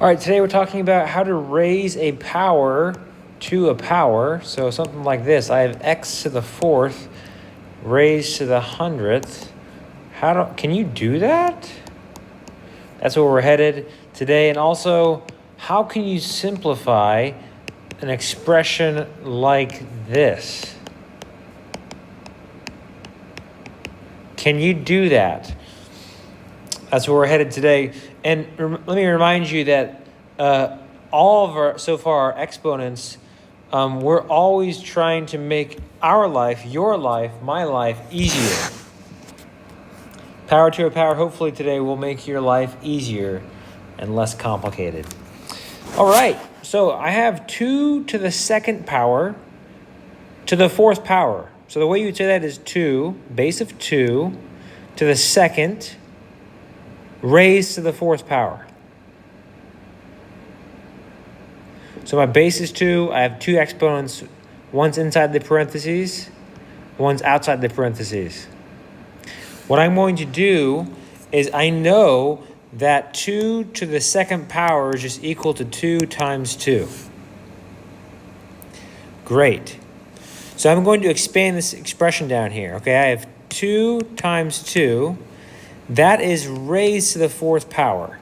All right, today we're talking about how to raise a power to a power. So something like this. I have x to the fourth raised to the 100th. Can you do that? That's where we're headed today. And also, how can you simplify an expression like this? Can you do that? That's where we're headed today. And let me remind you that all of our, so far, our exponents, we're always trying to make our life, your life, my life easier. Power to a power, hopefully today will make your life easier and less complicated. All right, so I have 2 to the second power to the fourth power. So the way you would say that is 2, base of 2, to the second, raised to the fourth power. So my base is 2. I have 2 exponents. One's inside the parentheses. One's outside the parentheses. What I'm going to do is I know that 2 to the second power is just equal to 2 times 2. Great. So I'm going to expand this expression down here. Okay, I have 2 times 2. That is raised to the fourth power.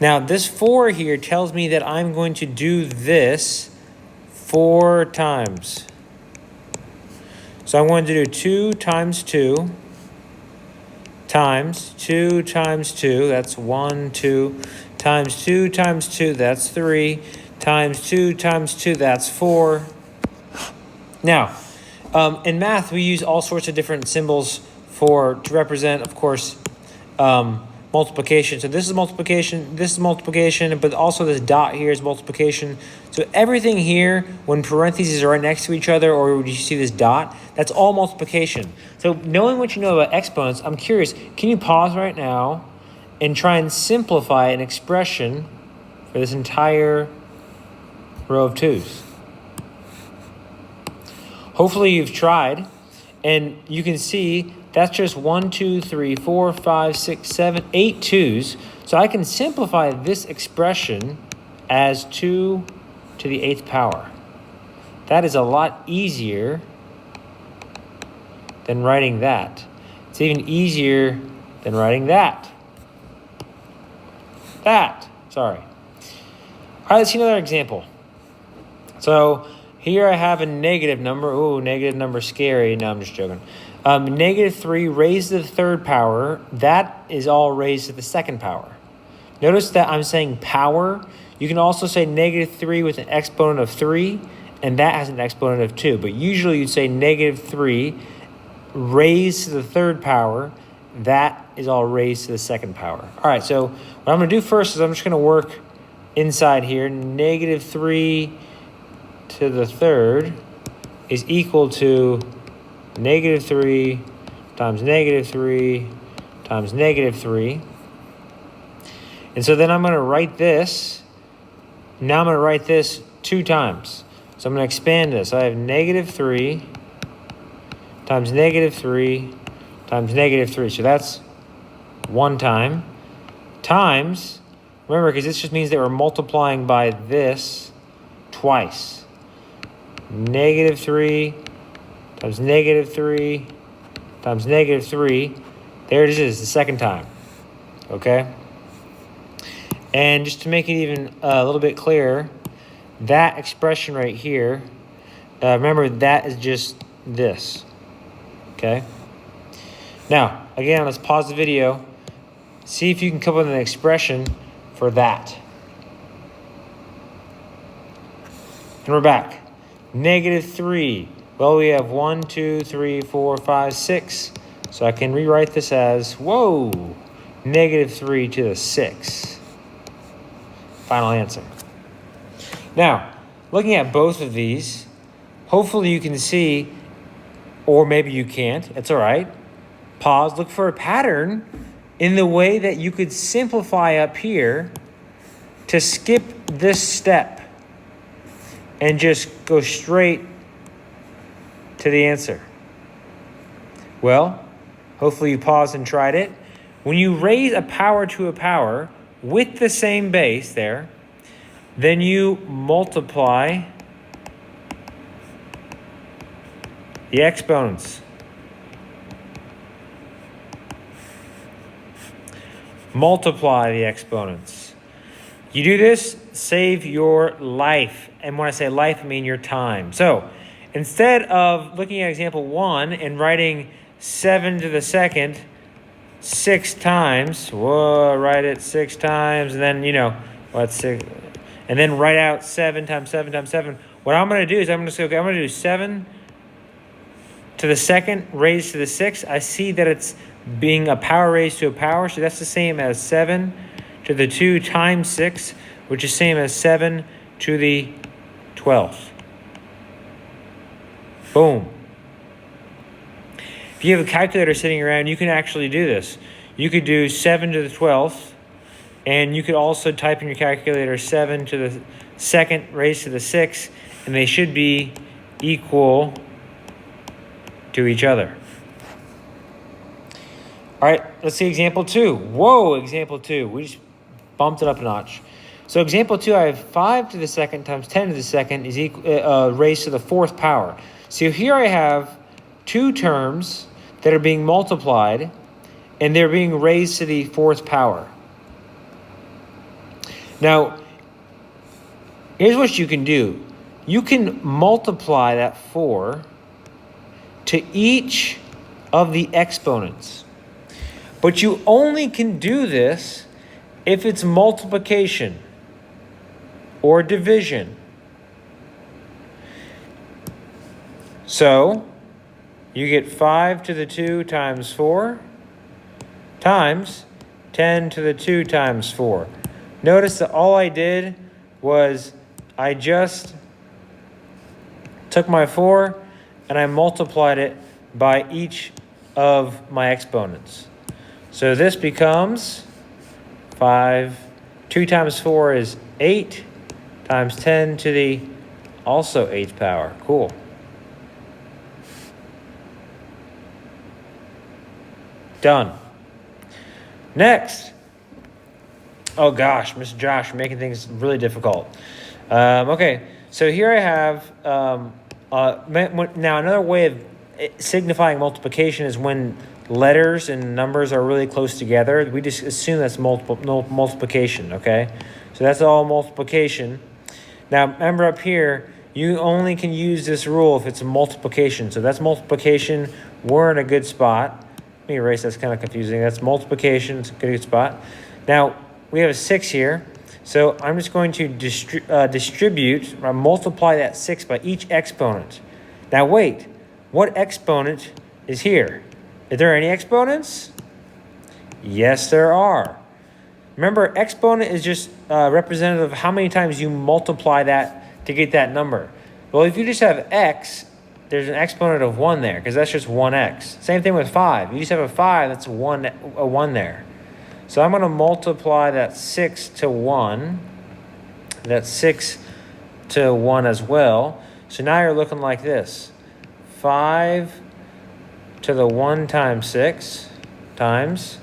Now, this 4 here tells me that I'm going to do this 4 times. So I'm going to do 2 times 2 times 2 times 2. That's 1, 2 times 2 times 2. That's 3 times 2 times 2. That's 4. Now, in math, we use all sorts of different symbols to represent, of course, multiplication. So this is multiplication, but also this dot here is multiplication. So everything here, when parentheses are right next to each other, or when you see this dot, that's all multiplication. So knowing what you know about exponents, I'm curious, can you pause right now and try and simplify an expression for this entire row of 2's? Hopefully you've tried, and you can see that's just 1, 2, 3, 4, 5, 6, 7, 8 2's. So I can simplify this expression as 2 to the 8th power. That is a lot easier than writing that. It's even easier than writing that. Sorry. All right, let's see another example. So here I have a negative number. Ooh, negative number scary. No, I'm just joking. Negative 3 raised to the third power. That is all raised to the second power. Notice that I'm saying power. You can also say negative 3 with an exponent of 3, and that has an exponent of 2. But usually you'd say negative 3 raised to the third power. That is all raised to the second power. All right, so what I'm going to do first is I'm just going to work inside here. Negative 3 to the third is equal to negative 3 times negative 3 times negative 3. And so then I'm going to write this. Now I'm going to write this 2 times. So I'm going to expand this. I have negative 3 times negative 3 times negative 3. So that's 1 time. Times, remember, because this just means that we're multiplying by this twice. Negative 3 times negative 3 times negative 3. There it is, the second time. Okay? And just to make it even a little bit clearer, that expression right here, remember that is just this. Okay? Now, again, let's pause the video. See if you can come up with an expression for that. And we're back. Negative 3. Well, we have 1, 2, 3, 4, 5, 6. So I can rewrite this as, whoa, negative 3 to the 6. Final answer. Now, looking at both of these, hopefully you can see, or maybe you can't. It's all right. Pause. Look for a pattern in the way that you could simplify up here to skip this step and just go straight to the answer. Well, hopefully you paused and tried it. When you raise a power to a power, with the same base there, then you multiply the exponents. Multiply the exponents. You do this, save your life. And when I say life, I mean your time. So instead of looking at example 1 and writing 7 to the second 6 times, write it 6 times, and then, what's 6? And then write out 7 times 7 times 7. What I'm going to do is I'm going to do 7 to the second raised to the 6th. I see that it's being a power raised to a power, so that's the same as 7 to the 2 times 6, which is same as 7 to the 12th. Boom. If you have a calculator sitting around, you can actually do this. You could do 7 to the 12th, and you could also type in your calculator 7 to the second raised to the 6th, and they should be equal to each other. All right, let's see example 2. Whoa, example 2. We just bumped it up a notch. So example 2, I have 5 to the second times 10 to the second is raised to the 4th power. So here I have two terms that are being multiplied, and they're being raised to the 4th power. Now, here's what you can do. You can multiply that 4 to each of the exponents. But you only can do this if it's multiplication or division. So you get 5 to the 2 times 4 times 10 to the 2 times 4. Notice that all I did was I just took my 4 and I multiplied it by each of my exponents. So this becomes 5. 2 times 4 is 8 times 10 to the also 8th power. Cool. Done. Next. Oh gosh, Mr. Josh, you're making things really difficult. Okay, so here I have, now another way of signifying multiplication is when letters and numbers are really close together. We just assume that's multiplication, okay? So that's all multiplication. Now remember up here, you only can use this rule if it's a multiplication. So that's multiplication. We're in a good spot. Let me erase, that's kind of confusing. That's multiplication, it's a good spot. Now, we have a 6 here. So I'm just going to distribute, or multiply that 6 by each exponent. Now wait, what exponent is here? Are there any exponents? Yes, there are. Remember, exponent is just representative of how many times you multiply that to get that number. Well, if you just have x, there's an exponent of 1 there, because that's just 1x. Same thing with 5. You just have a 5, that's a 1 there. So I'm going to multiply that 6 to 1, that 6 to 1 as well. So now you're looking like this. 5 to the 1 times 6 times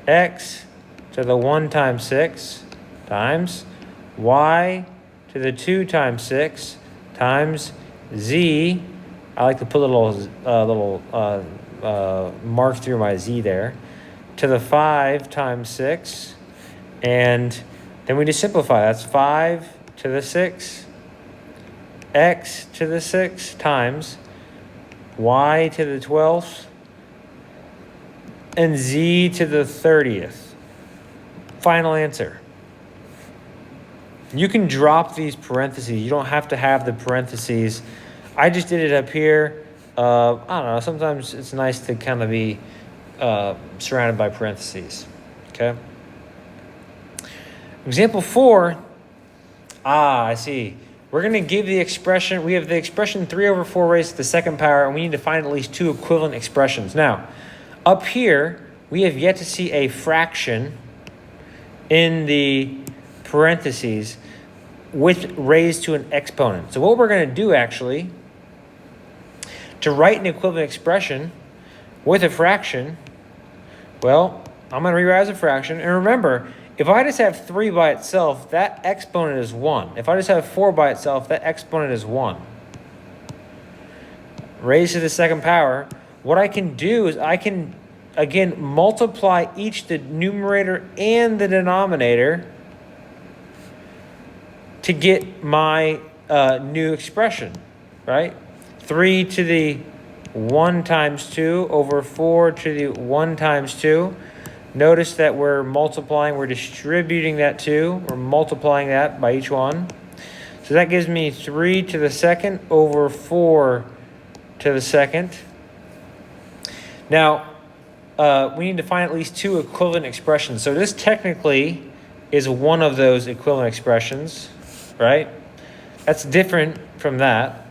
x to the 1 times 6 times y to the 2 times 6 times z. I like to put a little mark through my z there. To the 5 times 6, and then we just simplify. That's 5 to the 6, x to the 6 times y to the 12th, and z to the 30th. Final answer. You can drop these parentheses. You don't have to have the parentheses. I just did it up here. I don't know. Sometimes it's nice to kind of be surrounded by parentheses. Okay. Example 4. I see. We're going to give the expression. We have the expression 3 over 4 raised to the 2nd power, and we need to find at least 2 equivalent expressions. Now, up here, we have yet to see a fraction in the parentheses with raised to an exponent. So what we're going to do actually, to write an equivalent expression with a fraction, well, I'm going to rewrite as a fraction. And remember, If I just have 3 by itself, that exponent is 1. If I just have 4 by itself, that exponent is 1. Raised to the second power, what I can do is I can, again, multiply each the numerator and the denominator to get my new expression, right? 3 to the 1 times 2 over 4 to the 1 times 2. Notice that we're multiplying, we're distributing that 2. We're multiplying that by each one. So that gives me 3 to the second over 4 to the second. Now, we need to find at least 2 equivalent expressions. So this technically is one of those equivalent expressions, right? That's different from that,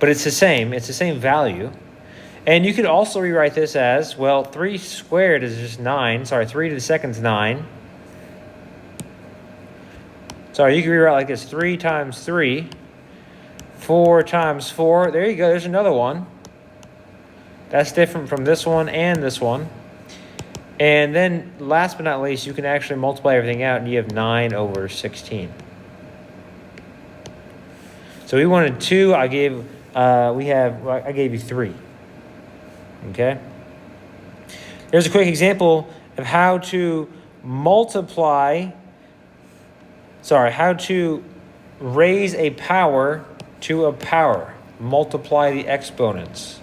but it's the same. It's the same value. And you could also rewrite this as, well, 3 squared is just 9. Sorry, 3 to the second is 9. Sorry, you can rewrite like this, 3 times 3, 4 times 4. There you go, there's another one. That's different from this one and this one. And then last but not least, you can actually multiply everything out and you have 9 over 16. So we wanted 2, I gave you 3. Okay? There's a quick example of how to raise a power to a power. Multiply the exponents.